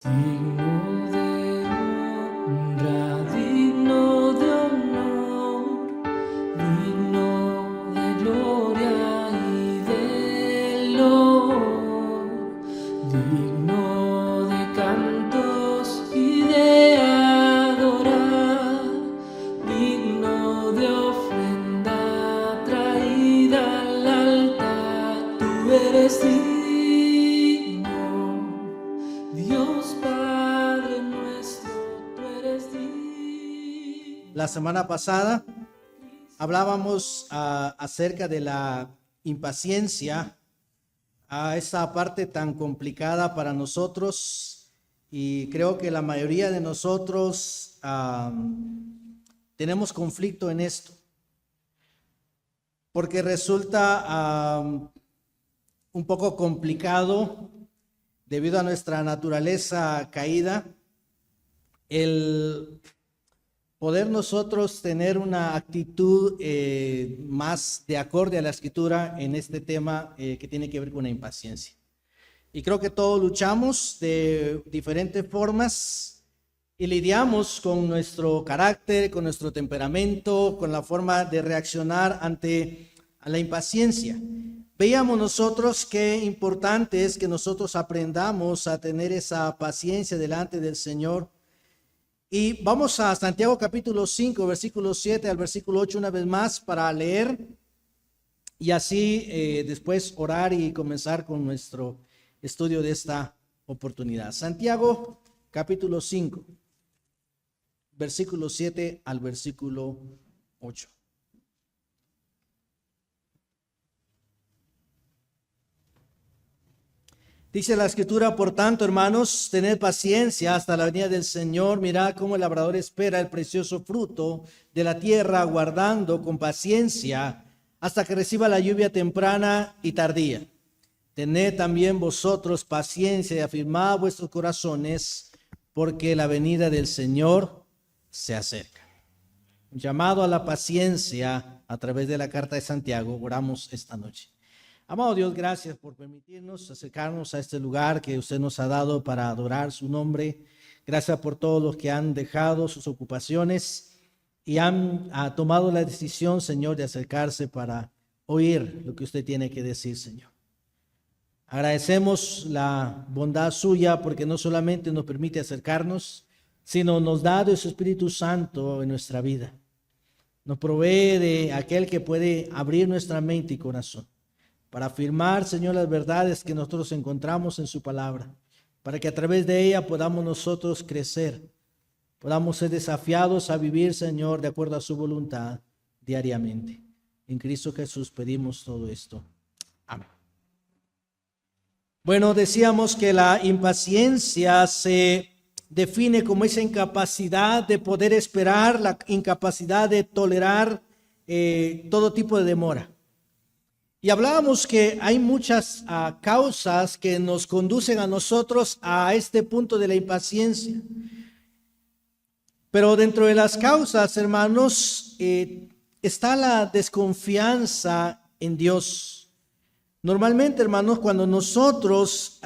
Digno de honra, digno de honor, digno de gloria y de loor, digno de cantos y de adorar, digno de ofrenda traída al altar. Tú eres digno, Dios Padre nuestro, tú eres digno. La semana pasada hablábamos acerca de la impaciencia, a esa parte tan complicada para nosotros, y creo que la mayoría de nosotros tenemos conflicto en esto, porque resulta un poco complicado debido a nuestra naturaleza caída el poder nosotros tener una actitud más de acorde a la escritura en este tema que tiene que ver con la impaciencia. Y creo que todos luchamos de diferentes formas y lidiamos con nuestro carácter, con nuestro temperamento, con la forma de reaccionar ante la impaciencia. Veíamos nosotros qué importante es que nosotros aprendamos a tener esa paciencia delante del Señor. Y vamos a Santiago capítulo 5, versículo 7 al versículo 8 una vez más para leer y así después orar y comenzar con nuestro estudio de esta oportunidad. Santiago capítulo 5, versículo 7 al versículo 8. Dice la escritura: por tanto, hermanos, tened paciencia hasta la venida del Señor. Mirad cómo el labrador espera el precioso fruto de la tierra, aguardando con paciencia hasta que reciba la lluvia temprana y tardía. Tened también vosotros paciencia y afirmad vuestros corazones, porque la venida del Señor se acerca. Un llamado a la paciencia a través de la carta de Santiago. Oramos esta noche. Amado Dios, gracias por permitirnos acercarnos a este lugar que usted nos ha dado para adorar su nombre. Gracias por todos los que han dejado sus ocupaciones y han tomado la decisión, Señor, de acercarse para oír lo que usted tiene que decir, Señor. Agradecemos la bondad suya porque no solamente nos permite acercarnos, sino nos da de su Espíritu Santo en nuestra vida. Nos provee de aquel que puede abrir nuestra mente y corazón para afirmar, Señor, las verdades que nosotros encontramos en su palabra, para que a través de ella podamos nosotros crecer, podamos ser desafiados a vivir, Señor, de acuerdo a su voluntad diariamente. En Cristo Jesús pedimos todo esto. Amén. Bueno, decíamos que la impaciencia se define como esa incapacidad de poder esperar, la incapacidad de tolerar todo tipo de demora. Y hablábamos que hay muchas causas que nos conducen a nosotros a este punto de la impaciencia. Pero dentro de las causas, hermanos, está la desconfianza en Dios. Normalmente, hermanos, cuando nosotros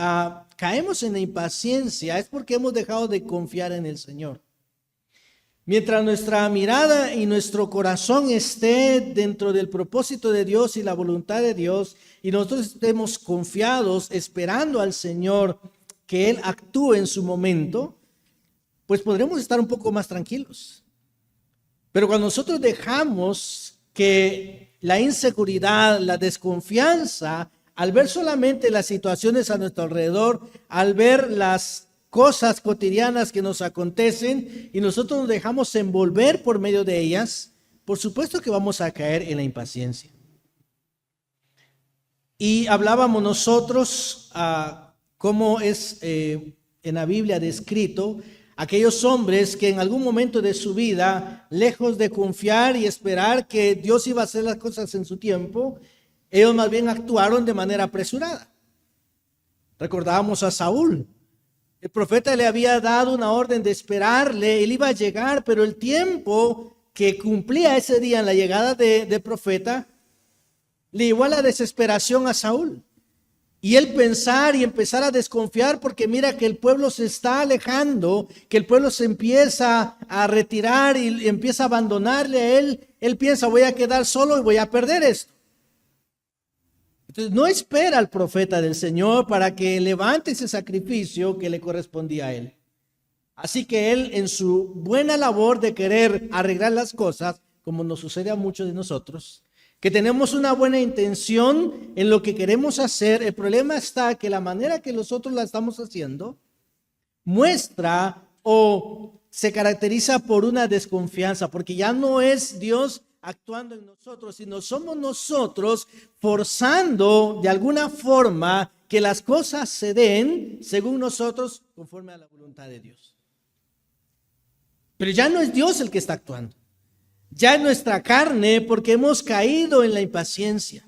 caemos en la impaciencia es porque hemos dejado de confiar en el Señor. Mientras nuestra mirada y nuestro corazón esté dentro del propósito de Dios y la voluntad de Dios, y nosotros estemos confiados, esperando al Señor que Él actúe en su momento, pues podremos estar un poco más tranquilos. Pero cuando nosotros dejamos que la inseguridad, la desconfianza, al ver solamente las situaciones a nuestro alrededor, al ver las cosas cotidianas que nos acontecen y nosotros nos dejamos envolver por medio de ellas, por supuesto que vamos a caer en la impaciencia. Y hablábamos nosotros cómo es en la Biblia descrito aquellos hombres que en algún momento de su vida, lejos de confiar y esperar que Dios iba a hacer las cosas en su tiempo, ellos más bien actuaron de manera apresurada. Recordábamos a Saúl. El profeta le había dado una orden de esperarle, él iba a llegar, pero el tiempo que cumplía ese día en la llegada del profeta le llevó a la desesperación a Saúl. Y él pensar y empezar a desconfiar porque mira que el pueblo se está alejando, que el pueblo se empieza a retirar y empieza a abandonarle a él. Él piensa, voy a quedar solo y voy a perder esto. Entonces no espera al profeta del Señor para que levante ese sacrificio que le correspondía a él. Así que él, en su buena labor de querer arreglar las cosas, como nos sucede a muchos de nosotros, que tenemos una buena intención en lo que queremos hacer, el problema está que la manera que nosotros la estamos haciendo muestra o se caracteriza por una desconfianza, porque ya no es Dios actuando en nosotros, sino somos nosotros forzando de alguna forma que las cosas se den según nosotros, conforme a la voluntad de Dios. Pero ya no es Dios el que está actuando. Ya es nuestra carne, porque hemos caído en la impaciencia.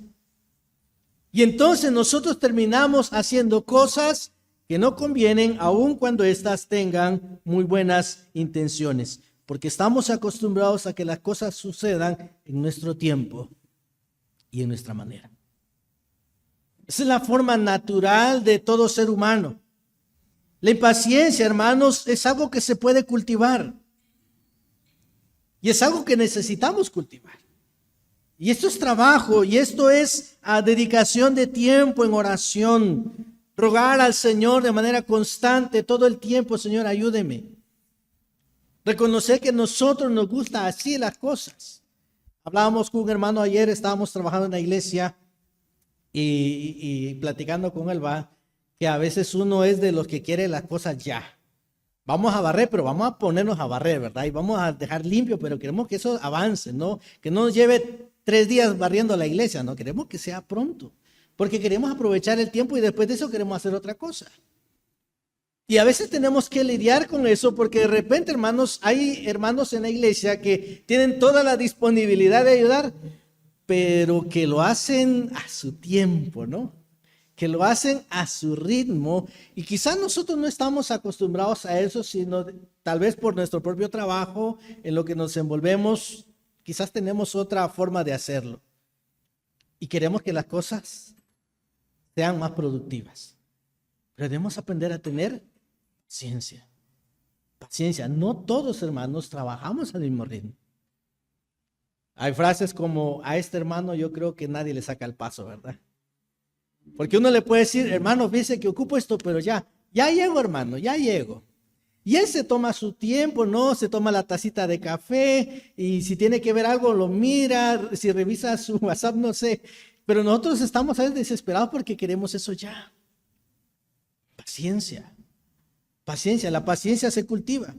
Y entonces nosotros terminamos haciendo cosas que no convienen, aun cuando éstas tengan muy buenas intenciones, porque estamos acostumbrados a que las cosas sucedan en nuestro tiempo y en nuestra manera. Esa es la forma natural de todo ser humano. La impaciencia, hermanos, es algo que se puede cultivar. Y es algo que necesitamos cultivar. Y esto es trabajo, y esto es dedicación de tiempo en oración. Rogar al Señor de manera constante todo el tiempo, Señor, ayúdeme. Reconocer que a nosotros nos gusta así las cosas. Hablábamos con un hermano ayer, estábamos trabajando en la iglesia y platicando con él, que a veces uno es de los que quiere las cosas ya. Vamos a barrer, pero vamos a ponernos a barrer, ¿verdad? Y vamos a dejar limpio, pero queremos que eso avance, ¿no? Que no nos lleve 3 días barriendo la iglesia, no, queremos que sea pronto. Porque queremos aprovechar el tiempo y después de eso queremos hacer otra cosa. Y a veces tenemos que lidiar con eso porque de repente, hermanos, hay hermanos en la iglesia que tienen toda la disponibilidad de ayudar, pero que lo hacen a su tiempo, ¿no? Que lo hacen a su ritmo, y quizás nosotros no estamos acostumbrados a eso, sino tal vez por nuestro propio trabajo, en lo que nos envolvemos, quizás tenemos otra forma de hacerlo. Y queremos que las cosas sean más productivas. Pero debemos aprender a tener paciencia. Paciencia. No todos, hermanos, trabajamos al mismo ritmo. Hay frases como, a este hermano yo creo que nadie le saca el paso, ¿verdad? Porque uno le puede decir, hermano, fíjese que ocupo esto, pero ya llego, hermano, ya llego. Y él se toma su tiempo, ¿no? Se toma la tacita de café y si tiene que ver algo lo mira, si revisa su WhatsApp, no sé. Pero nosotros estamos a veces desesperados porque queremos eso ya. Paciencia. Paciencia, la paciencia se cultiva.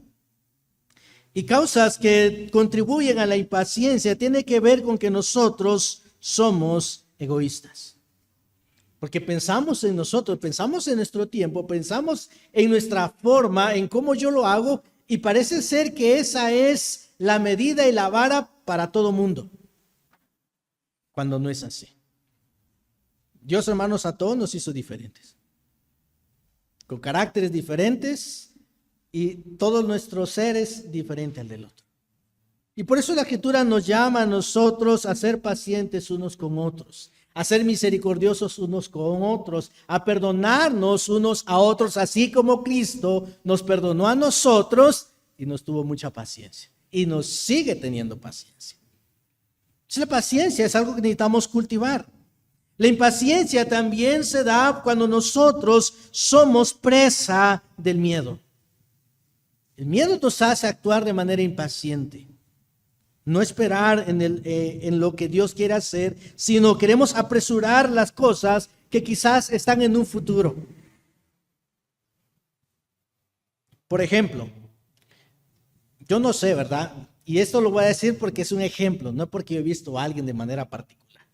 Y causas que contribuyen a la impaciencia tiene que ver con que nosotros somos egoístas. Porque pensamos en nosotros, pensamos en nuestro tiempo, pensamos en nuestra forma, en cómo yo lo hago, y parece ser que esa es la medida y la vara para todo mundo, cuando no es así. Dios, hermanos, a todos nos hizo diferentes, con caracteres diferentes, y todos nuestros seres diferentes al del otro. Y por eso la Escritura nos llama a nosotros a ser pacientes unos con otros, a ser misericordiosos unos con otros, a perdonarnos unos a otros, así como Cristo nos perdonó a nosotros y nos tuvo mucha paciencia y nos sigue teniendo paciencia. La paciencia es algo que necesitamos cultivar. La impaciencia también se da cuando nosotros somos presa del miedo. El miedo nos hace actuar de manera impaciente. No esperar en lo que Dios quiere hacer, sino queremos apresurar las cosas que quizás están en un futuro. Por ejemplo, yo no sé, ¿verdad? Y esto lo voy a decir porque es un ejemplo, no porque yo he visto a alguien de manera particular.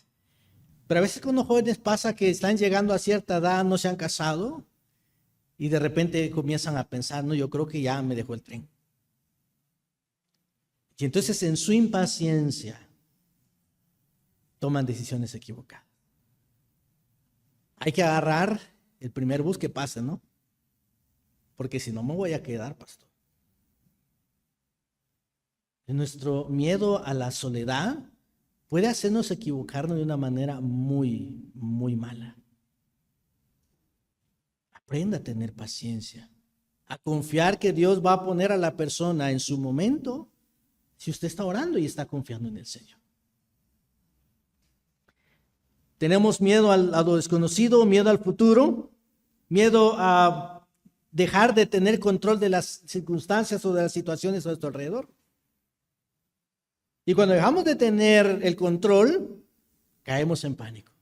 Pero a veces con los jóvenes pasa que están llegando a cierta edad, no se han casado, y de repente comienzan a pensar, no, yo creo que ya me dejó el tren. Y entonces en su impaciencia toman decisiones equivocadas. Hay que agarrar el primer bus que pase, ¿no? Porque si no me voy a quedar, pastor. Nuestro miedo a la soledad puede hacernos equivocarnos de una manera muy, muy mala. Aprenda a tener paciencia, a confiar que Dios va a poner a la persona en su momento si usted está orando y está confiando en el Señor. Tenemos miedo a lo desconocido, miedo al futuro, miedo a dejar de tener control de las circunstancias o de las situaciones a nuestro alrededor. Y cuando dejamos de tener el control, caemos en pánico.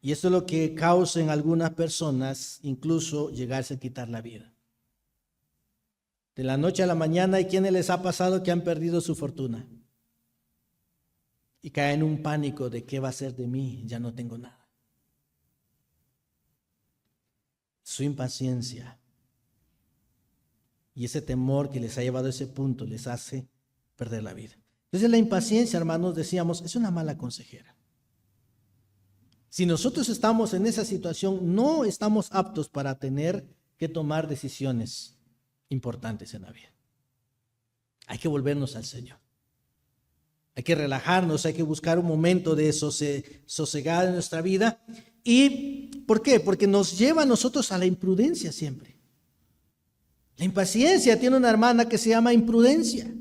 Y esto es lo que causa en algunas personas incluso llegarse a quitar la vida. De la noche a la mañana, ¿y quiénes les ha pasado que han perdido su fortuna? Y caen en un pánico de qué va a ser de mí, ya no tengo nada. Su impaciencia y ese temor que les ha llevado a ese punto les hace perder la vida. Entonces la impaciencia, hermanos, decíamos, es una mala consejera. Si nosotros estamos en esa situación, no estamos aptos para tener que tomar decisiones importantes en la vida. Hay que volvernos al Señor. Hay que relajarnos, hay que buscar un momento de sosegada en nuestra vida. ¿Y por qué? Porque nos lleva a nosotros a la imprudencia siempre. La impaciencia tiene una hermana que se llama imprudencia.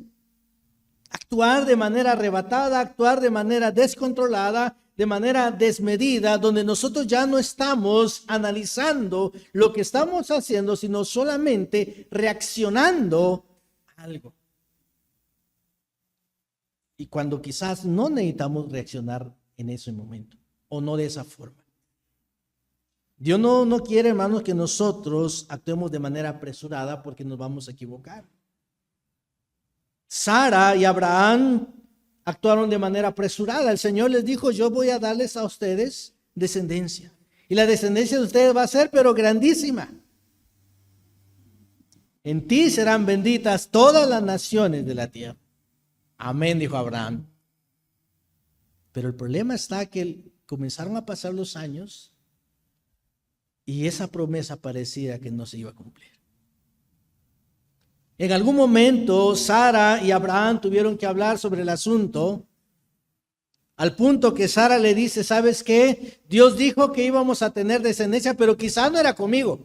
Actuar de manera arrebatada, actuar de manera descontrolada, de manera desmedida, donde nosotros ya no estamos analizando lo que estamos haciendo, sino solamente reaccionando a algo. Y cuando quizás no necesitamos reaccionar en ese momento, o no de esa forma. Dios no quiere, hermanos, que nosotros actuemos de manera apresurada porque nos vamos a equivocar. Sara y Abraham actuaron de manera apresurada. El Señor les dijo, yo voy a darles a ustedes descendencia. Y la descendencia de ustedes va a ser, pero grandísima. En ti serán benditas todas las naciones de la tierra. Amén, dijo Abraham. Pero el problema está que comenzaron a pasar los años y esa promesa parecía que no se iba a cumplir. En algún momento, Sara y Abraham tuvieron que hablar sobre el asunto, al punto que Sara le dice, ¿sabes qué? Dios dijo que íbamos a tener descendencia, pero quizá no era conmigo.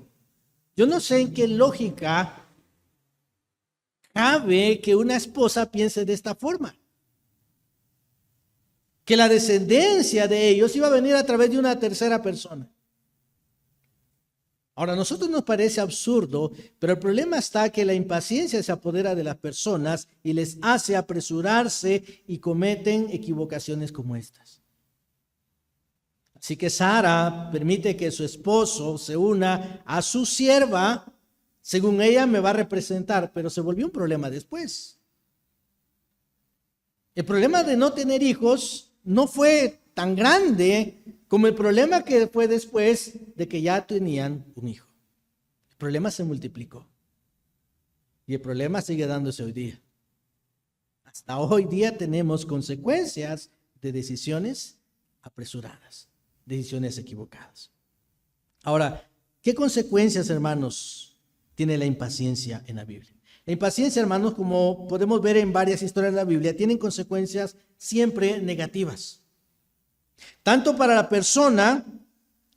Yo no sé en qué lógica cabe que una esposa piense de esta forma. Que la descendencia de ellos iba a venir a través de una tercera persona. Ahora, a nosotros nos parece absurdo, pero el problema está que la impaciencia se apodera de las personas y les hace apresurarse y cometen equivocaciones como estas. Así que Sara permite que su esposo se una a su sierva. Según ella me va a representar, pero se volvió un problema después. El problema de no tener hijos no fue tan grande como el problema que fue después de que ya tenían un hijo. El problema se multiplicó. Y el problema sigue dándose hoy día. Hasta hoy día tenemos consecuencias de decisiones apresuradas, decisiones equivocadas. Ahora, ¿qué consecuencias, hermanos, tiene la impaciencia en la Biblia? La impaciencia, hermanos, como podemos ver en varias historias de la Biblia, tienen consecuencias siempre negativas. Tanto para la persona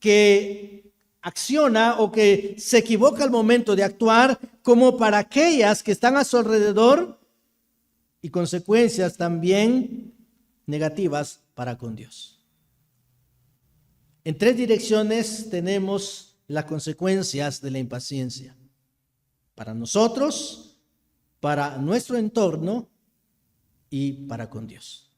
que acciona o que se equivoca al momento de actuar, como para aquellas que están a su alrededor, y consecuencias también negativas para con Dios. En tres direcciones tenemos las consecuencias de la impaciencia. Para nosotros, para nuestro entorno y para con Dios.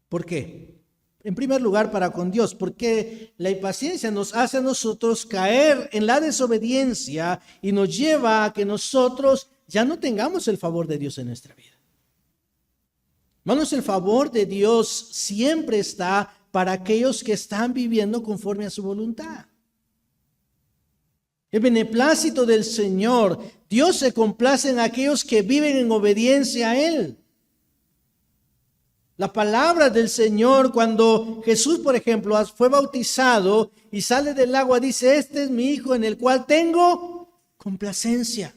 ¿Por qué? En primer lugar, para con Dios, porque la impaciencia nos hace a nosotros caer en la desobediencia y nos lleva a que nosotros ya no tengamos el favor de Dios en nuestra vida. Hermanos, el favor de Dios siempre está para aquellos que están viviendo conforme a su voluntad. El beneplácito del Señor, Dios se complace en aquellos que viven en obediencia a Él. La palabra del Señor, cuando Jesús, por ejemplo, fue bautizado y sale del agua, dice, este es mi Hijo en el cual tengo complacencia.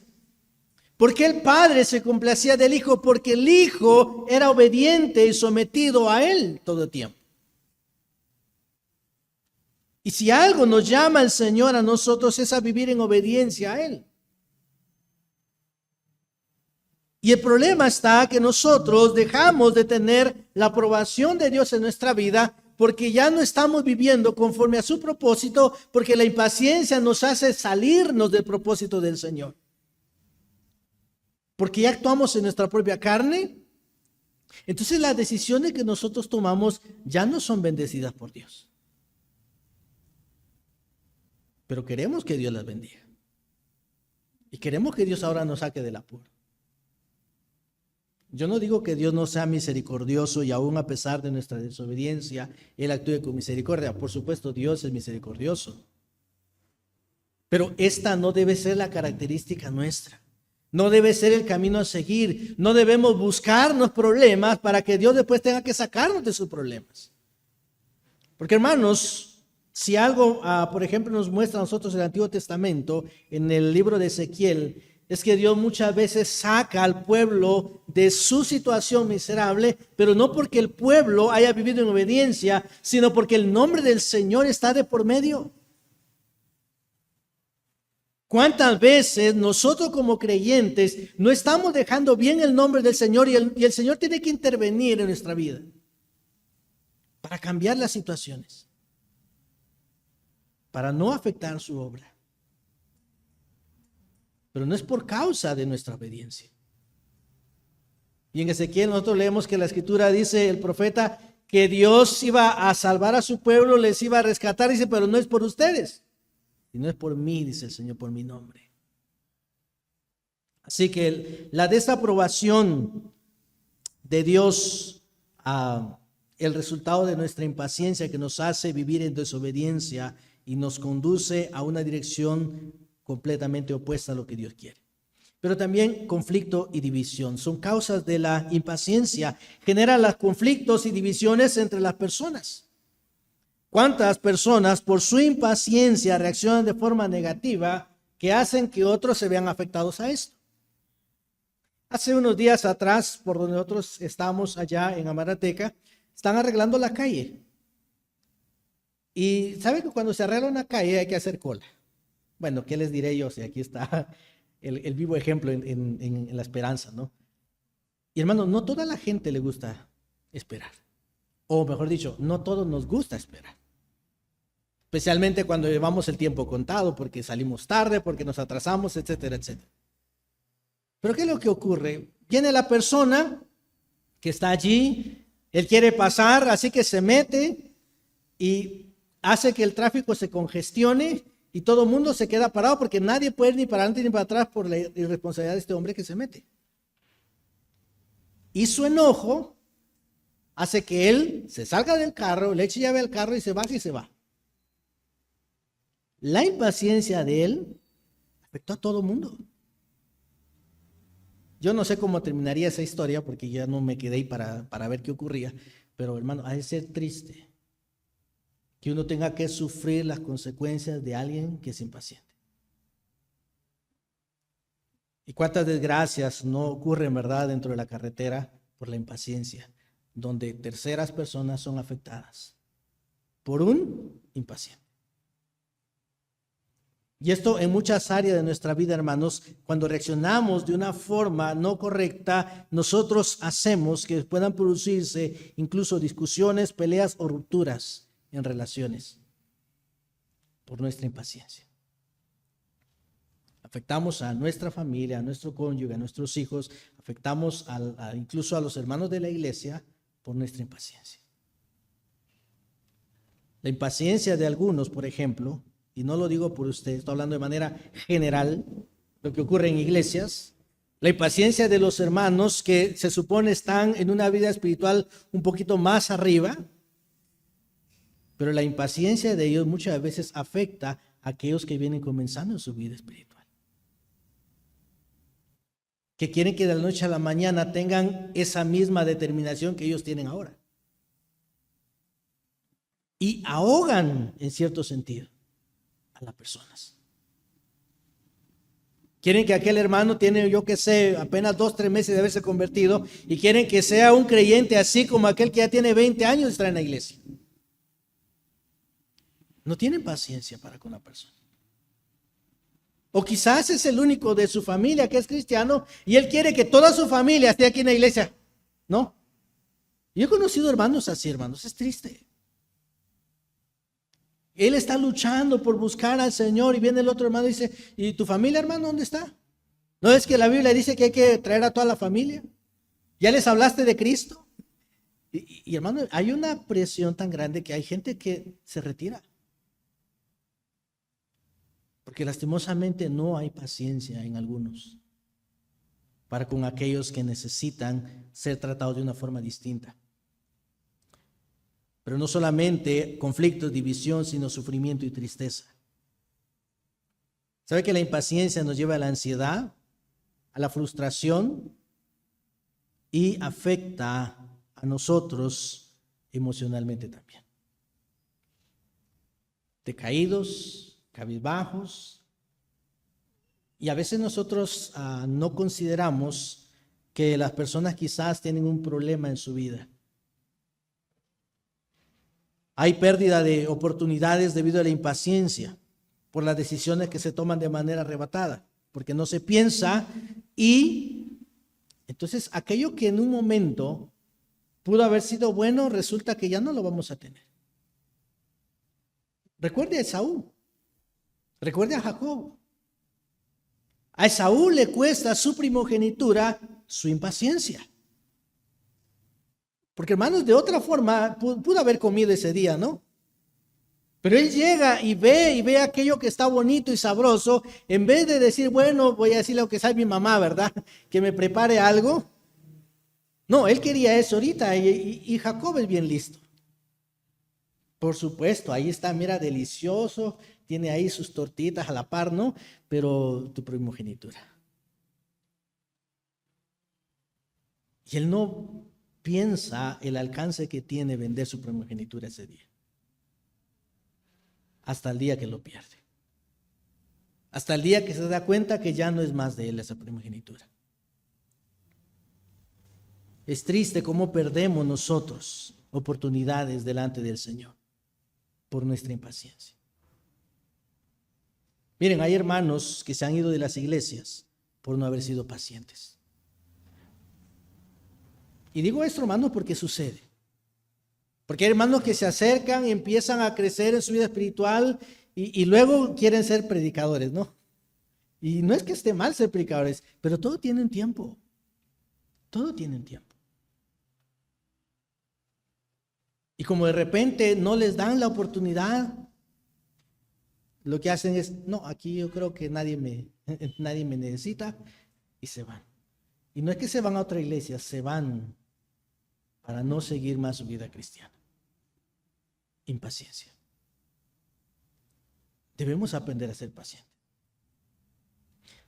¿Por qué el Padre se complacía del Hijo? Porque el Hijo era obediente y sometido a Él todo el tiempo. Y si algo nos llama el Señor a nosotros es a vivir en obediencia a Él. Y el problema está que nosotros dejamos de tener la aprobación de Dios en nuestra vida porque ya no estamos viviendo conforme a su propósito, porque la impaciencia nos hace salirnos del propósito del Señor. Porque ya actuamos en nuestra propia carne. Entonces las decisiones que nosotros tomamos ya no son bendecidas por Dios. Pero queremos que Dios las bendiga. Y queremos que Dios ahora nos saque del apuro. Yo no digo que Dios no sea misericordioso y aún a pesar de nuestra desobediencia, Él actúe con misericordia. Por supuesto, Dios es misericordioso. Pero esta no debe ser la característica nuestra. No debe ser el camino a seguir. No debemos buscarnos problemas para que Dios después tenga que sacarnos de sus problemas. Porque hermanos, si algo, por ejemplo, nos muestra a nosotros el Antiguo Testamento, en el libro de Ezequiel, es que Dios muchas veces saca al pueblo de su situación miserable, pero no porque el pueblo haya vivido en obediencia, sino porque el nombre del Señor está de por medio. ¿Cuántas veces nosotros como creyentes no estamos dejando bien el nombre del Señor y el Señor tiene que intervenir en nuestra vida para cambiar las situaciones, para no afectar su obra? Pero no es por causa de nuestra obediencia. Y en Ezequiel nosotros leemos que la escritura dice, el profeta, que Dios iba a salvar a su pueblo, les iba a rescatar, dice, pero no es por ustedes. Y no es por mí, dice el Señor, por mi nombre. Así que la desaprobación de Dios, el resultado de nuestra impaciencia que nos hace vivir en desobediencia y nos conduce a una dirección completamente opuesta a lo que Dios quiere. Pero también conflicto y división son causas de la impaciencia, generan los conflictos y divisiones entre las personas. ¿Cuántas personas por su impaciencia reaccionan de forma negativa que hacen que otros se vean afectados a esto? Hace unos días atrás, por donde nosotros estamos allá en Amarateca, están arreglando la calle. Y ¿saben que cuando se arregla una calle hay que hacer cola? Bueno, ¿qué les diré yo? Si aquí está el vivo ejemplo en La Esperanza, ¿no? Y hermano, no toda la gente le gusta esperar. O mejor dicho, no todos nos gusta esperar. Especialmente cuando llevamos el tiempo contado, porque salimos tarde, porque nos atrasamos, etcétera, etcétera. Pero ¿qué es lo que ocurre? Viene la persona que está allí, él quiere pasar, así que se mete y hace que el tráfico se congestione y todo el mundo se queda parado porque nadie puede ir ni para adelante ni para atrás por la irresponsabilidad de este hombre que se mete. Y su enojo hace que él se salga del carro, le eche llave al carro y se baja y se va. La impaciencia de él afectó a todo el mundo. Yo no sé cómo terminaría esa historia porque ya no me quedé ahí para ver qué ocurría, pero hermano, ha de ser triste que uno tenga que sufrir las consecuencias de alguien que es impaciente. Y cuántas desgracias no ocurren, ¿verdad?, dentro de la carretera por la impaciencia, donde terceras personas son afectadas por un impaciente. Y esto en muchas áreas de nuestra vida, hermanos, cuando reaccionamos de una forma no correcta, nosotros hacemos que puedan producirse incluso discusiones, peleas o rupturas en relaciones por nuestra impaciencia. Afectamos a nuestra familia, a nuestro cónyuge, a nuestros hijos, afectamos incluso a los hermanos de la iglesia por nuestra impaciencia. La impaciencia de algunos, por ejemplo, y no lo digo por usted, estoy hablando de manera general, lo que ocurre en iglesias, la impaciencia de los hermanos que se supone están en una vida espiritual un poquito más arriba, pero la impaciencia de ellos muchas veces afecta a aquellos que vienen comenzando en su vida espiritual. Que quieren que de la noche a la mañana tengan esa misma determinación que ellos tienen ahora. Y ahogan, en cierto sentido, a las personas. Quieren que aquel hermano tiene, yo que sé, apenas 2-3 meses de haberse convertido y quieren que sea un creyente así como aquel que ya tiene 20 años de estar en la iglesia. No tienen paciencia para con la persona. O quizás es el único de su familia que es cristiano y él quiere que toda su familia esté aquí en la iglesia. No. Yo he conocido hermanos así, hermanos, es triste. Él está luchando por buscar al Señor y viene el otro hermano y dice, ¿y tu familia, hermano, dónde está? ¿No es que la Biblia dice que hay que traer a toda la familia? ¿Ya les hablaste de Cristo? Y hermano, hay una presión tan grande que hay gente que se retira. Porque lastimosamente no hay paciencia en algunos para con aquellos que necesitan ser tratados de una forma distinta. Pero no solamente conflictos, división, sino sufrimiento y tristeza. ¿Sabe que la impaciencia nos lleva a la ansiedad, a la frustración y afecta a nosotros emocionalmente también? Decaídos, cabizbajos, y a veces nosotros no consideramos que las personas quizás tienen un problema en su vida. Hay pérdida de oportunidades debido a la impaciencia por las decisiones que se toman de manera arrebatada, porque no se piensa y entonces aquello que en un momento pudo haber sido bueno, resulta que ya no lo vamos a tener. Recuerde a Esaú, recuerde a Jacob. A Esaú le cuesta su primogenitura su impaciencia. Porque hermanos, de otra forma pudo haber comido ese día, ¿no? Pero él llega y ve aquello que está bonito y sabroso, en vez de decir, bueno, voy a decirle lo que sabe mi mamá, ¿verdad? Que me prepare algo. No, él quería eso ahorita y Jacob es bien listo. Por supuesto, ahí está, mira, delicioso, tiene ahí sus tortitas a la par, ¿no? Pero tu primogenitura. Y él no piensa el alcance que tiene vender su primogenitura ese día. Hasta el día que lo pierde. Hasta el día que se da cuenta que ya no es más de él esa primogenitura. Es triste cómo perdemos nosotros oportunidades delante del Señor por nuestra impaciencia. Miren, hay hermanos que se han ido de las iglesias por no haber sido pacientes. Y digo esto, hermanos, porque sucede. Porque hay hermanos que se acercan y empiezan a crecer en su vida espiritual y luego quieren ser predicadores, ¿no? Y no es que esté mal ser predicadores, pero todo tiene un tiempo. Todo tiene un tiempo. Y como de repente no les dan la oportunidad, lo que hacen es, no, aquí yo creo que nadie me necesita, y se van. Y no es que se van a otra iglesia, se van para no seguir más su vida cristiana. Impaciencia. Debemos aprender a ser pacientes.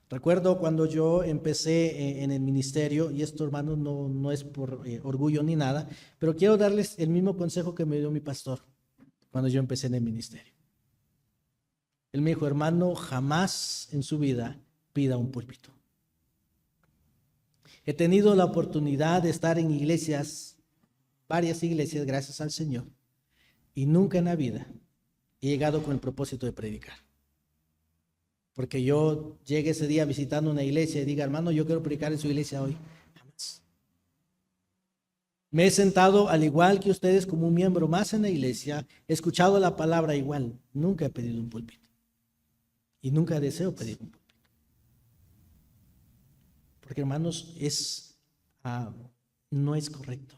Recuerdo cuando yo empecé en el ministerio, y esto, hermanos, no es por orgullo ni nada, pero quiero darles el mismo consejo que me dio mi pastor cuando yo empecé en el ministerio. Él me dijo, hermano, jamás en su vida pida un púlpito. He tenido la oportunidad de estar en iglesias, varias iglesias, gracias al Señor, y nunca en la vida he llegado con el propósito de predicar. Porque yo llegue ese día visitando una iglesia y diga, hermano, yo quiero predicar en su iglesia hoy. Jamás. Me he sentado al igual que ustedes como un miembro más en la iglesia, he escuchado la palabra igual, nunca he pedido un púlpito. Y nunca deseo pedir un púlpito. Porque, hermanos, no es correcto.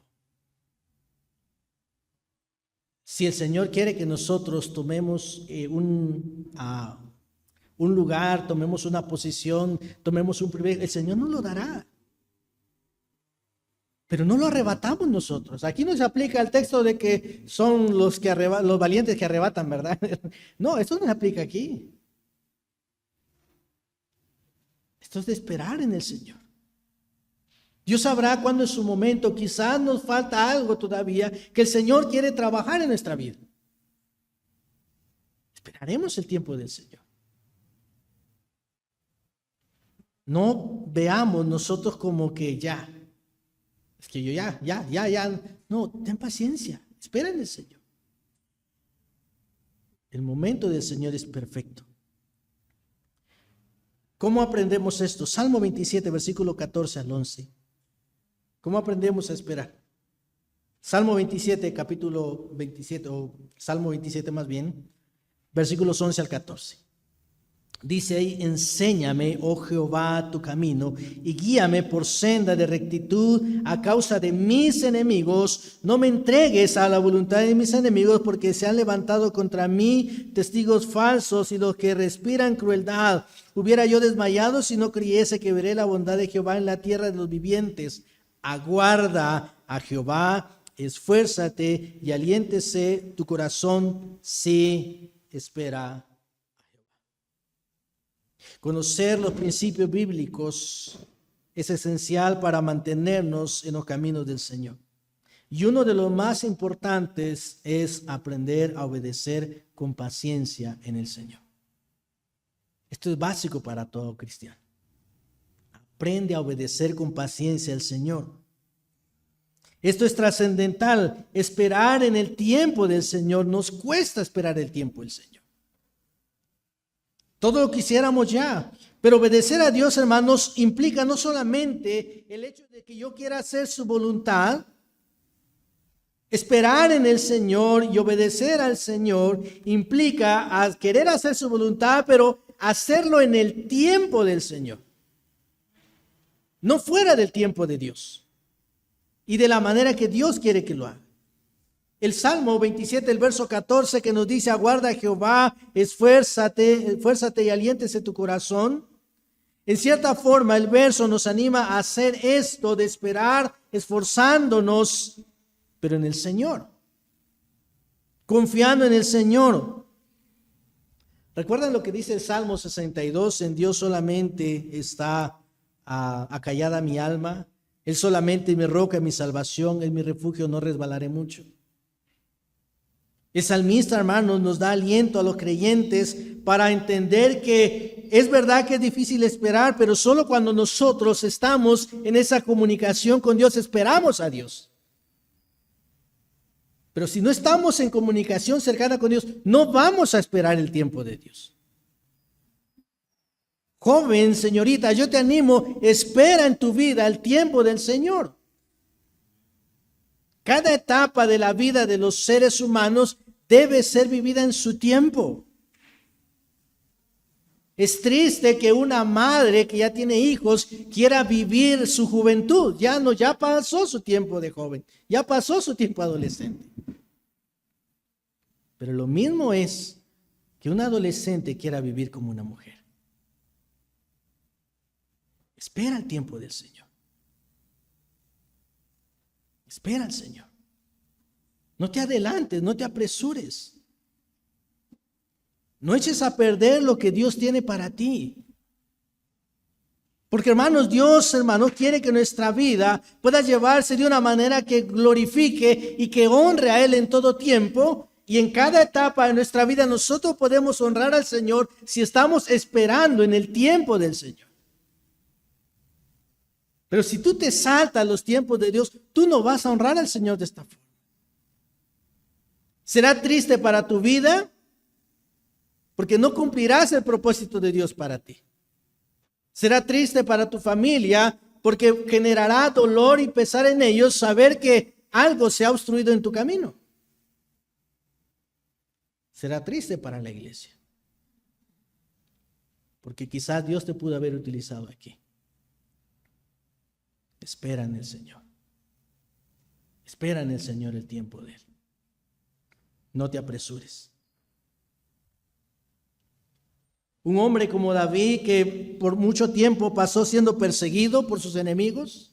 Si el Señor quiere que nosotros tomemos un lugar, tomemos una posición, tomemos un privilegio, el Señor nos lo dará. Pero no lo arrebatamos nosotros. Aquí no se aplica el texto de que son los valientes que arrebatan, ¿verdad? No, esto no se aplica aquí. Esto es de esperar en el Señor. Dios sabrá cuándo en su momento, quizás nos falta algo todavía, que el Señor quiere trabajar en nuestra vida. Esperaremos el tiempo del Señor. No veamos nosotros como que ya, es que yo ya. No, ten paciencia, espera en el Señor. El momento del Señor es perfecto. ¿Cómo aprendemos esto? Salmo 27, versículo 14 al 11. ¿Cómo aprendemos a esperar? Salmo 27, capítulo 27, o Salmo 27 más bien, versículos 11 al 14. Dice ahí: enséñame, oh Jehová, tu camino, y guíame por senda de rectitud a causa de mis enemigos. No me entregues a la voluntad de mis enemigos, porque se han levantado contra mí testigos falsos y los que respiran crueldad. Hubiera yo desmayado si no creyese que veré la bondad de Jehová en la tierra de los vivientes. Aguarda a Jehová, esfuérzate y aliéntese tu corazón si espera. Conocer los principios bíblicos es esencial para mantenernos en los caminos del Señor. Y uno de los más importantes es aprender a obedecer con paciencia en el Señor. Esto es básico para todo cristiano. Aprende a obedecer con paciencia al Señor. Esto es trascendental. Esperar en el tiempo del Señor. Nos cuesta esperar el tiempo del Señor. Todo lo quisiéramos ya, pero obedecer a Dios, hermanos, implica no solamente el hecho de que yo quiera hacer su voluntad. Esperar en el Señor y obedecer al Señor implica querer hacer su voluntad, pero hacerlo en el tiempo del Señor, no fuera del tiempo de Dios y de la manera que Dios quiere que lo haga. El Salmo 27, el verso 14, que nos dice: aguarda a Jehová, esfuérzate y aliéntese tu corazón. En cierta forma, el verso nos anima a hacer esto de esperar, esforzándonos, pero en el Señor, confiando en el Señor. ¿Recuerdan lo que dice el Salmo 62? En Dios solamente está acallada mi alma. Él solamente mi roca y mi salvación, es mi refugio, no resbalaré mucho. El salmista, hermanos, nos da aliento a los creyentes para entender que es verdad que es difícil esperar, pero solo cuando nosotros estamos en esa comunicación con Dios, esperamos a Dios. Pero si no estamos en comunicación cercana con Dios, no vamos a esperar el tiempo de Dios. Joven, señorita, yo te animo, espera en tu vida el tiempo del Señor. Cada etapa de la vida de los seres humanos debe ser vivida en su tiempo. Es triste que una madre que ya tiene hijos quiera vivir su juventud. Ya pasó su tiempo de joven, ya pasó su tiempo adolescente. Pero lo mismo es que un adolescente quiera vivir como una mujer. Espera el tiempo del Señor. Espera al Señor. No te adelantes, no te apresures. No eches a perder lo que Dios tiene para ti. Porque Dios, quiere que nuestra vida pueda llevarse de una manera que glorifique y que honre a Él en todo tiempo. Y en cada etapa de nuestra vida nosotros podemos honrar al Señor si estamos esperando en el tiempo del Señor. Pero si tú te saltas los tiempos de Dios, tú no vas a honrar al Señor de esta forma. Será triste para tu vida porque no cumplirás el propósito de Dios para ti. Será triste para tu familia porque generará dolor y pesar en ellos saber que algo se ha obstruido en tu camino. Será triste para la iglesia porque quizás Dios te pudo haber utilizado aquí. Espera en el Señor. Espera en el Señor el tiempo de Él. No te apresures. Un hombre como David, que por mucho tiempo pasó siendo perseguido por sus enemigos,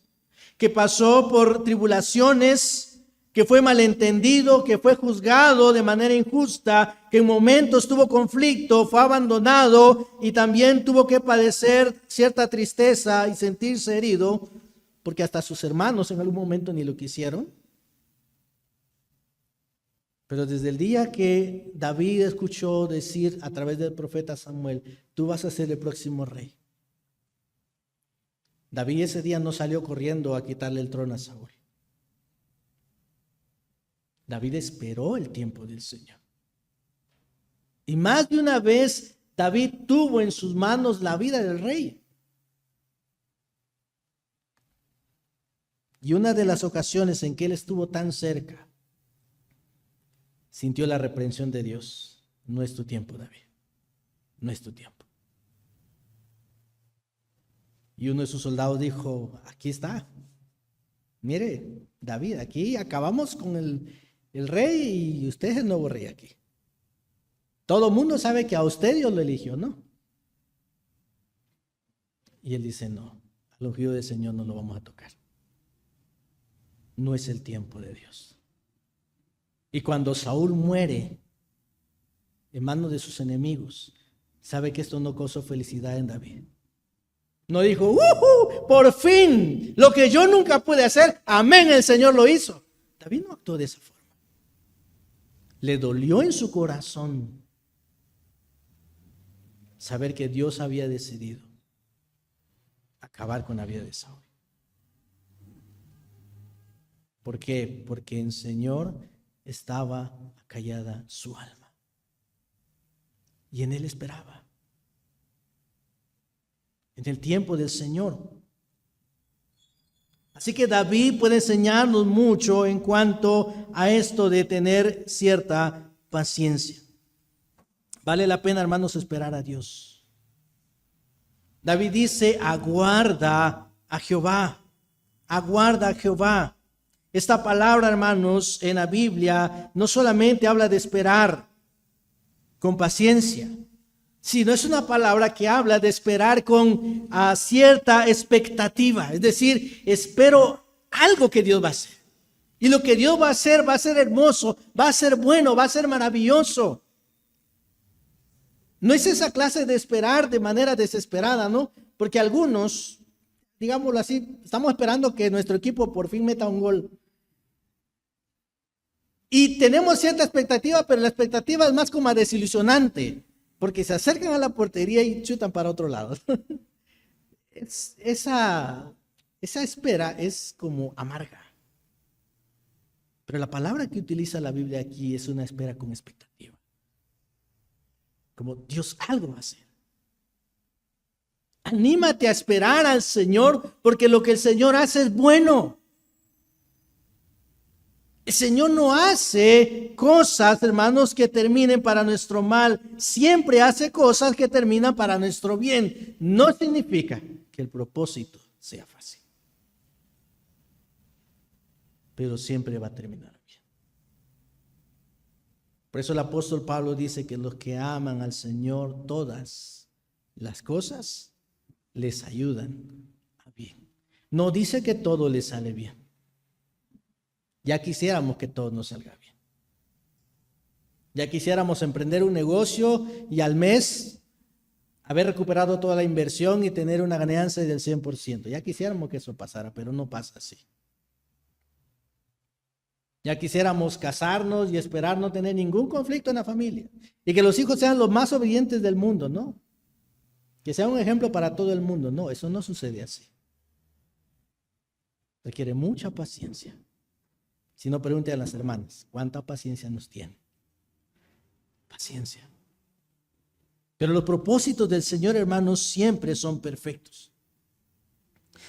que pasó por tribulaciones, que fue malentendido, que fue juzgado de manera injusta, que en momentos tuvo conflicto, fue abandonado y también tuvo que padecer cierta tristeza y sentirse herido, porque hasta sus hermanos en algún momento ni lo quisieron. Pero desde el día que David escuchó decir a través del profeta Samuel: tú vas a ser el próximo rey, David ese día no salió corriendo a quitarle el trono a Saúl. David esperó el tiempo del Señor. Y más de una vez David tuvo en sus manos la vida del rey. Y una de las ocasiones en que él estuvo tan cerca, sintió la reprensión de Dios. No es tu tiempo, David. No es tu tiempo. Y uno de sus soldados dijo, aquí está. Mire, David, aquí acabamos con el rey y usted es el nuevo rey aquí. Todo el mundo sabe que a usted Dios lo eligió, ¿no? Y él dice, no, al ungido del Señor no lo vamos a tocar. No es el tiempo de Dios. Y cuando Saúl muere en manos de sus enemigos, sabe que esto no causó felicidad en David. No dijo, por fin, lo que yo nunca pude hacer, amén, el Señor lo hizo. David no actuó de esa forma. Le dolió en su corazón saber que Dios había decidido acabar con la vida de Saúl. ¿Por qué? Porque el Señor estaba acallada su alma. Y en él esperaba. En el tiempo del Señor. Así que David puede enseñarnos mucho en cuanto a esto de tener cierta paciencia. Vale la pena, hermanos, esperar a Dios. David dice, aguarda a Jehová. Aguarda a Jehová. Esta palabra, hermanos, en la Biblia no solamente habla de esperar con paciencia, sino es una palabra que habla de esperar con cierta expectativa. Es decir, espero algo que Dios va a hacer. Y lo que Dios va a ser hermoso, va a ser bueno, va a ser maravilloso. No es esa clase de esperar de manera desesperada, ¿no? Porque algunos, digámoslo así, estamos esperando que nuestro equipo por fin meta un gol. Y tenemos cierta expectativa, pero la expectativa es más como desilusionante, porque se acercan a la portería y chutan para otro lado. Esa espera es como amarga. Pero la palabra que utiliza la Biblia aquí es una espera con expectativa. Como Dios algo va a hacer. Anímate a esperar al Señor, porque lo que el Señor hace es bueno. El Señor no hace cosas, hermanos, que terminen para nuestro mal. Siempre hace cosas que terminan para nuestro bien. No significa que el propósito sea fácil, pero siempre va a terminar bien. Por eso el apóstol Pablo dice que los que aman al Señor, todas las cosas les ayudan a bien. No dice que todo les sale bien. Ya quisiéramos que todo nos salga bien. Ya quisiéramos emprender un negocio y al mes haber recuperado toda la inversión y tener una ganancia del 100%. Ya quisiéramos que eso pasara, pero no pasa así. Ya quisiéramos casarnos y esperar no tener ningún conflicto en la familia. Y que los hijos sean los más obedientes del mundo, ¿no? Que sea un ejemplo para todo el mundo. No, eso no sucede así. Requiere mucha paciencia. Si no, pregunte a las hermanas, ¿cuánta paciencia nos tienen? Paciencia. Pero los propósitos del Señor, hermanos, siempre son perfectos.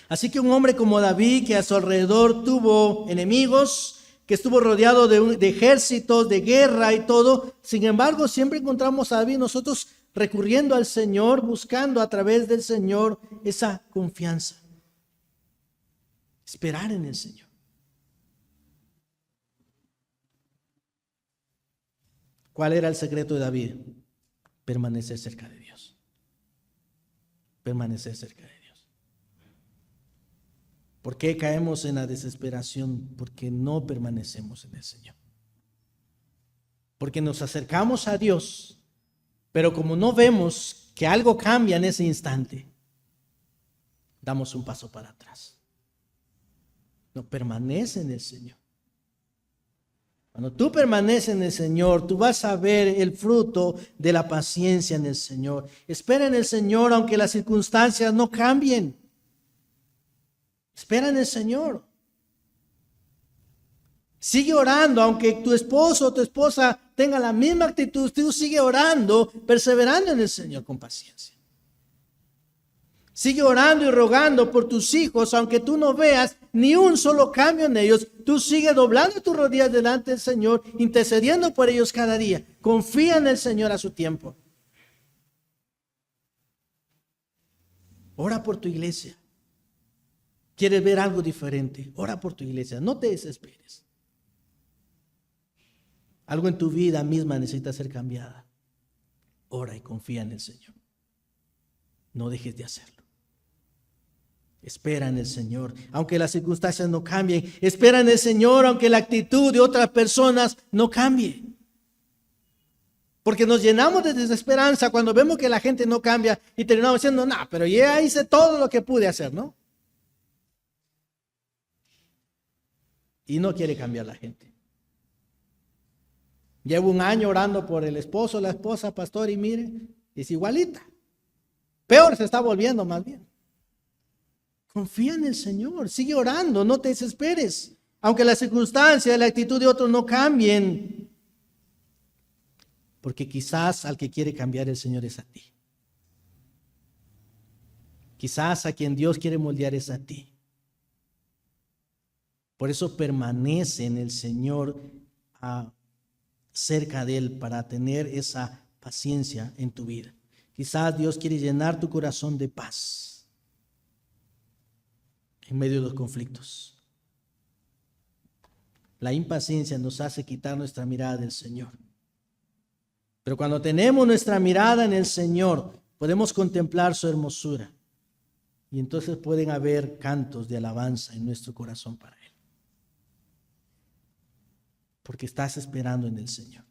Así que un hombre como David, que a su alrededor tuvo enemigos, que estuvo rodeado de ejércitos, de guerra y todo, sin embargo, siempre encontramos a David nosotros recurriendo al Señor, buscando a través del Señor esa confianza. Esperar en el Señor. ¿Cuál era el secreto de David? Permanecer cerca de Dios. Permanecer cerca de Dios. ¿Por qué caemos en la desesperación? Porque no permanecemos en el Señor. Porque nos acercamos a Dios, pero como no vemos que algo cambia en ese instante, damos un paso para atrás. No permanece en el Señor. Cuando tú permaneces en el Señor, tú vas a ver el fruto de la paciencia en el Señor. Espera en el Señor aunque las circunstancias no cambien. Espera en el Señor. Sigue orando aunque tu esposo o tu esposa tenga la misma actitud. Tú sigue orando, perseverando en el Señor con paciencia. Sigue orando y rogando por tus hijos, aunque tú no veas ni un solo cambio en ellos. Tú sigue doblando tus rodillas delante del Señor, intercediendo por ellos cada día. Confía en el Señor a su tiempo. Ora por tu iglesia. ¿Quieres ver algo diferente? Ora por tu iglesia. No te desesperes. Algo en tu vida misma necesita ser cambiada. Ora y confía en el Señor. No dejes de hacerlo. Espera en el Señor, aunque las circunstancias no cambien. Espera en el Señor, aunque la actitud de otras personas no cambie. Porque nos llenamos de desesperanza cuando vemos que la gente no cambia y terminamos diciendo, no, pero ya hice todo lo que pude hacer, ¿no? Y no quiere cambiar la gente. Llevo un año orando por el esposo, la esposa, pastor, y mire, es igualita. Peor se está volviendo más bien. Confía en el Señor, sigue orando, no te desesperes. Aunque las circunstancias, la actitud de otros no cambien. Porque quizás al que quiere cambiar el Señor es a ti. Quizás a quien Dios quiere moldear es a ti. Por eso permanece en el Señor, cerca de Él, para tener esa paciencia en tu vida. Quizás Dios quiere llenar tu corazón de paz en medio de los conflictos. La impaciencia nos hace quitar nuestra mirada del Señor. Pero cuando tenemos nuestra mirada en el Señor, podemos contemplar su hermosura. Y entonces pueden haber cantos de alabanza en nuestro corazón para Él. Porque estás esperando en el Señor.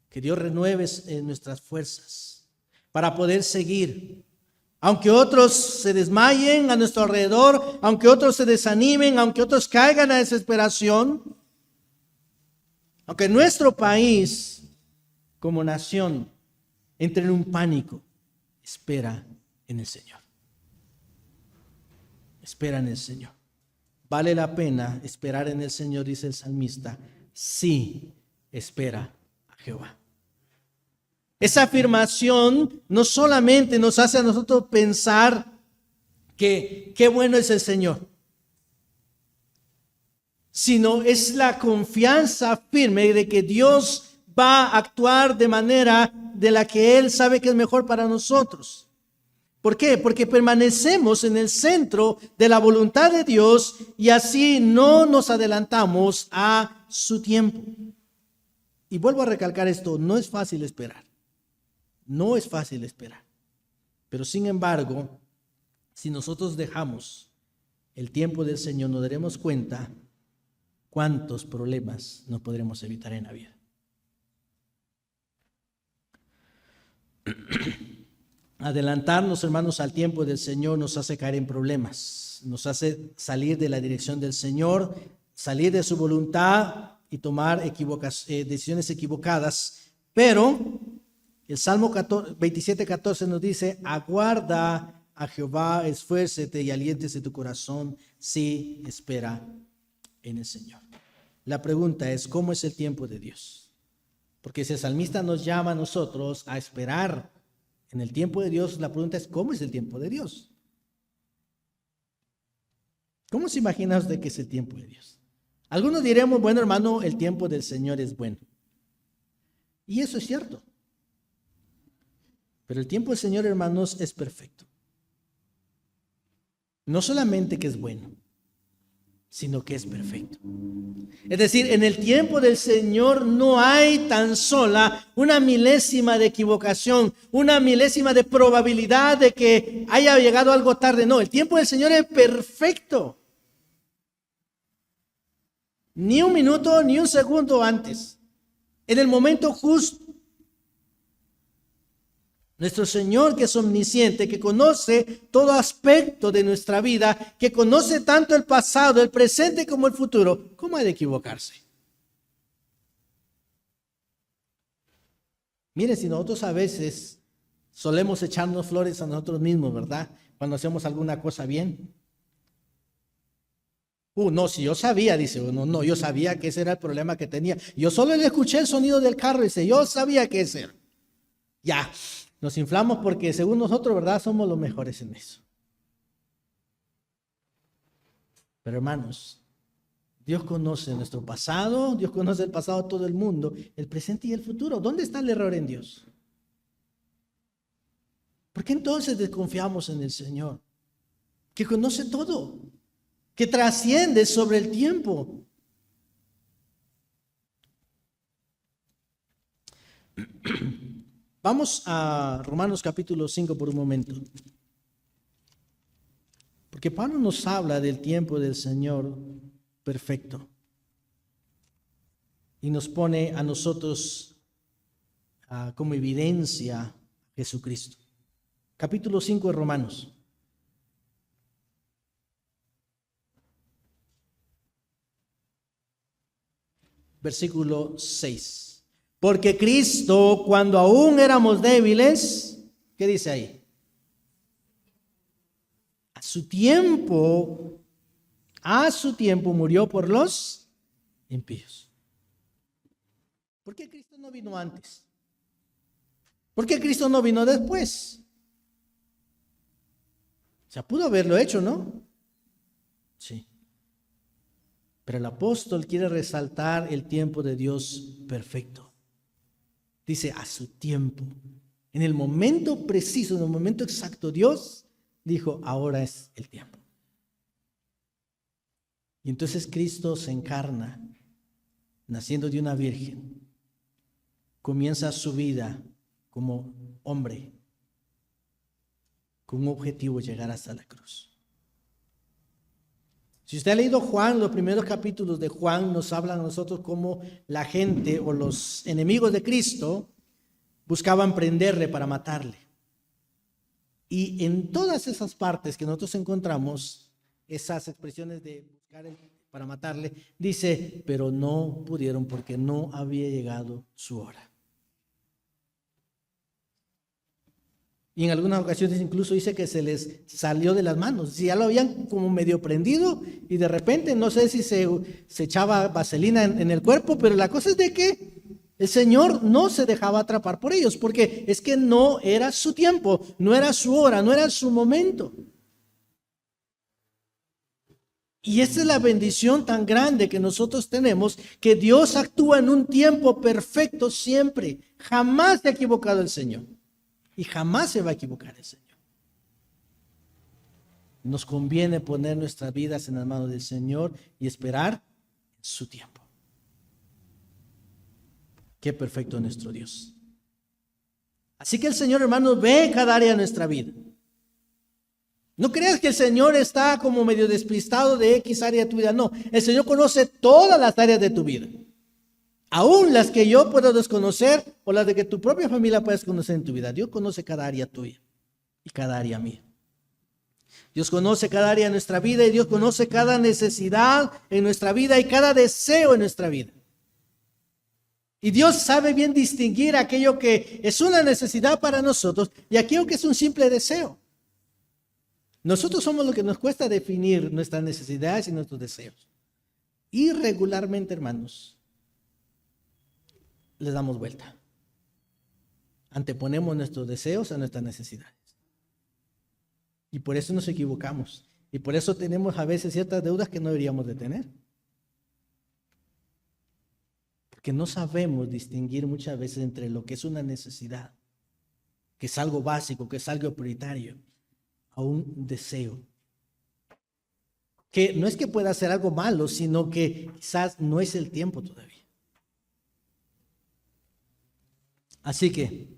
Que Dios renueve nuestras fuerzas para poder seguir. Aunque otros se desmayen a nuestro alrededor, aunque otros se desanimen, aunque otros caigan a desesperación, aunque nuestro país como nación entre en un pánico, espera en el Señor. Espera en el Señor. Vale la pena esperar en el Señor, dice el salmista. Sí, espera a Jehová. Esa afirmación no solamente nos hace a nosotros pensar que qué bueno es el Señor, sino es la confianza firme de que Dios va a actuar de manera de la que Él sabe que es mejor para nosotros. ¿Por qué? Porque permanecemos en el centro de la voluntad de Dios y así no nos adelantamos a su tiempo. Y vuelvo a recalcar esto, no es fácil esperar. No es fácil esperar. Pero sin embargo, si nosotros dejamos el tiempo del Señor, nos daremos cuenta cuántos problemas nos podremos evitar en la vida. Adelantarnos, hermanos, al tiempo del Señor nos hace caer en problemas, nos hace salir de la dirección del Señor, salir de su voluntad y tomar decisiones equivocadas. Pero el Salmo 27:14 nos dice, aguarda a Jehová, esfuércete y aliéntese tu corazón, sí, espera en el Señor. La pregunta es, ¿cómo es el tiempo de Dios? Porque si el salmista nos llama a nosotros a esperar en el tiempo de Dios, la pregunta es, ¿cómo es el tiempo de Dios? ¿Cómo se imagina usted que es el tiempo de Dios? Algunos diremos, bueno, hermano, el tiempo del Señor es bueno. Y eso es cierto. Pero el tiempo del Señor, hermanos, es perfecto. No solamente que es bueno, sino que es perfecto. Es decir, en el tiempo del Señor no hay tan sola una milésima de equivocación, una milésima de probabilidad de que haya llegado algo tarde. No, el tiempo del Señor es perfecto. Ni un minuto, ni un segundo antes. En el momento justo. Nuestro Señor, que es omnisciente, que conoce todo aspecto de nuestra vida, que conoce tanto el pasado, el presente como el futuro, ¿cómo ha de equivocarse? Miren, si nosotros a veces solemos echarnos flores a nosotros mismos, ¿verdad? Cuando hacemos alguna cosa bien. No, si yo sabía, dice uno, no, yo sabía que ese era el problema que tenía. Yo solo le escuché el sonido del carro, dice, yo sabía que ese era. Ya, nos inflamos porque según nosotros, ¿verdad? Somos los mejores en eso. Pero hermanos, Dios conoce nuestro pasado, Dios conoce el pasado de todo el mundo, el presente y el futuro. ¿Dónde está el error en Dios? ¿Por qué entonces desconfiamos en el Señor? Que conoce todo, que trasciende sobre el tiempo. Vamos a Romanos capítulo 5 por un momento. Porque Pablo nos habla del tiempo del Señor perfecto. Y nos pone a nosotros como evidencia a Jesucristo. Capítulo 5 de Romanos. Versículo 6. Porque Cristo, cuando aún éramos débiles, ¿qué dice ahí? A su tiempo murió por los impíos. ¿Por qué Cristo no vino antes? ¿Por qué Cristo no vino después? O sea, pudo haberlo hecho, ¿no? Sí. Pero el apóstol quiere resaltar el tiempo de Dios perfecto. Dice, a su tiempo. En el momento preciso, en el momento exacto, Dios dijo, ahora es el tiempo. Y entonces Cristo se encarna, naciendo de una virgen. Comienza su vida como hombre, con un objetivo, llegar hasta la cruz. Si usted ha leído Juan, los primeros capítulos de Juan nos hablan a nosotros cómo la gente o los enemigos de Cristo buscaban prenderle para matarle. Y en todas esas partes que nosotros encontramos, esas expresiones de buscar para matarle, dice, pero no pudieron porque no había llegado su hora. Y en algunas ocasiones incluso dice que se les salió de las manos. Si ya lo habían como medio prendido y de repente, no sé si se echaba vaselina en el cuerpo, pero la cosa es de que el Señor no se dejaba atrapar por ellos, porque es que no era su tiempo, no era su hora, no era su momento. Y esta es la bendición tan grande que nosotros tenemos, que Dios actúa en un tiempo perfecto siempre. Jamás se ha equivocado el Señor. Y jamás se va a equivocar el Señor. Nos conviene poner nuestras vidas en las manos del Señor y esperar su tiempo. Qué perfecto nuestro Dios. Así que el Señor, hermanos, ve cada área de nuestra vida. No creas que el Señor está como medio despistado de X área de tu vida. No, el Señor conoce todas las áreas de tu vida. Aún las que yo puedo desconocer o las de que tu propia familia puedes conocer en tu vida. Dios conoce cada área tuya y cada área mía. Dios conoce cada área de nuestra vida y Dios conoce cada necesidad en nuestra vida y cada deseo en nuestra vida. Y Dios sabe bien distinguir aquello que es una necesidad para nosotros y aquello que es un simple deseo. Nosotros somos lo que nos cuesta definir nuestras necesidades y nuestros deseos. Y regularmente, hermanos, les damos vuelta. Anteponemos nuestros deseos a nuestras necesidades. Y por eso nos equivocamos. Y por eso tenemos a veces ciertas deudas que no deberíamos de tener. Porque no sabemos distinguir muchas veces entre lo que es una necesidad, que es algo básico, que es algo prioritario, a un deseo. Que no es que pueda ser algo malo, sino que quizás no es el tiempo todavía. Así que,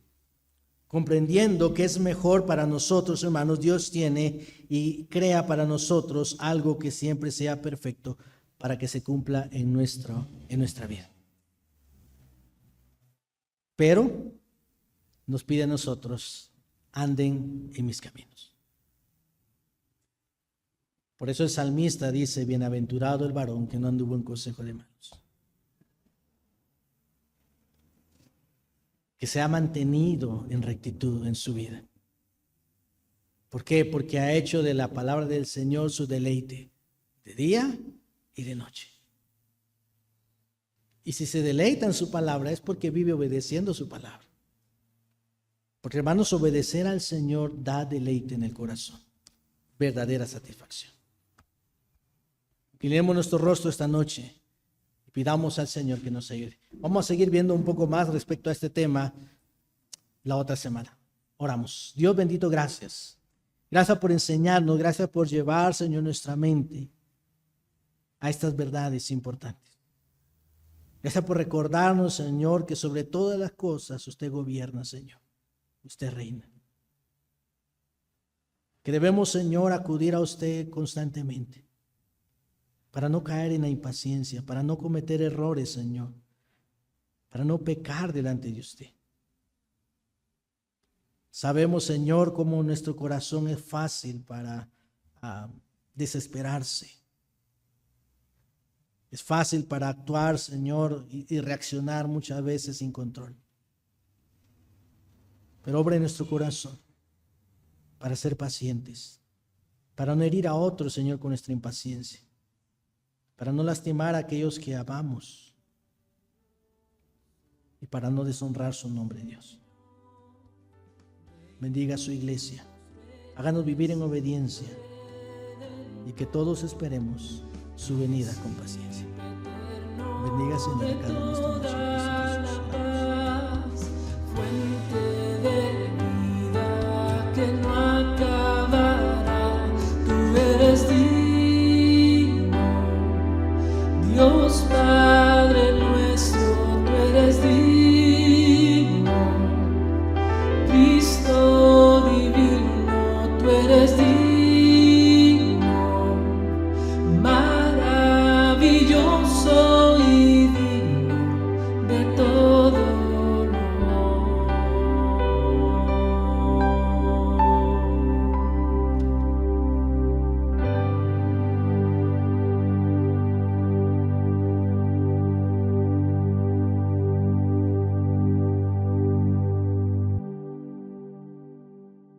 comprendiendo que es mejor para nosotros, hermanos, Dios tiene y crea para nosotros algo que siempre sea perfecto para que se cumpla en nuestra vida. Pero nos pide a nosotros, anden en mis caminos. Por eso el salmista dice, bienaventurado el varón que no anduvo en consejo de malos. Que se ha mantenido en rectitud en su vida. ¿Por qué? Porque ha hecho de la palabra del Señor su deleite, de día y de noche. Y si se deleita en su palabra es porque vive obedeciendo su palabra. Porque, hermanos, obedecer al Señor da deleite en el corazón, verdadera satisfacción. Inclinemos nuestro rostro esta noche y pidamos al Señor que nos ayude. Vamos a seguir viendo un poco más respecto a este tema la otra semana. Oramos. Dios bendito, gracias. Gracias por enseñarnos, gracias por llevar, Señor, nuestra mente a estas verdades importantes. Gracias por recordarnos, Señor, que sobre todas las cosas usted gobierna, Señor. Usted reina. Que debemos, Señor, acudir a usted constantemente para no caer en la impaciencia, para no cometer errores, Señor, para no pecar delante de usted. Sabemos, Señor, cómo nuestro corazón es fácil para desesperarse. Es fácil para actuar, Señor, y reaccionar muchas veces sin control. Pero obra en nuestro corazón para ser pacientes, para no herir a otros, Señor, con nuestra impaciencia, para no lastimar a aquellos que amamos y para no deshonrar su nombre, Dios. Bendiga a su iglesia, háganos vivir en obediencia y que todos esperemos su venida con paciencia. Bendiga, Señor, a cada uno de nosotros. Fuente de vida que no acabará, tú eres digno, Dios Padre nuestro, tú eres digno, Cristo divino, tú eres digno.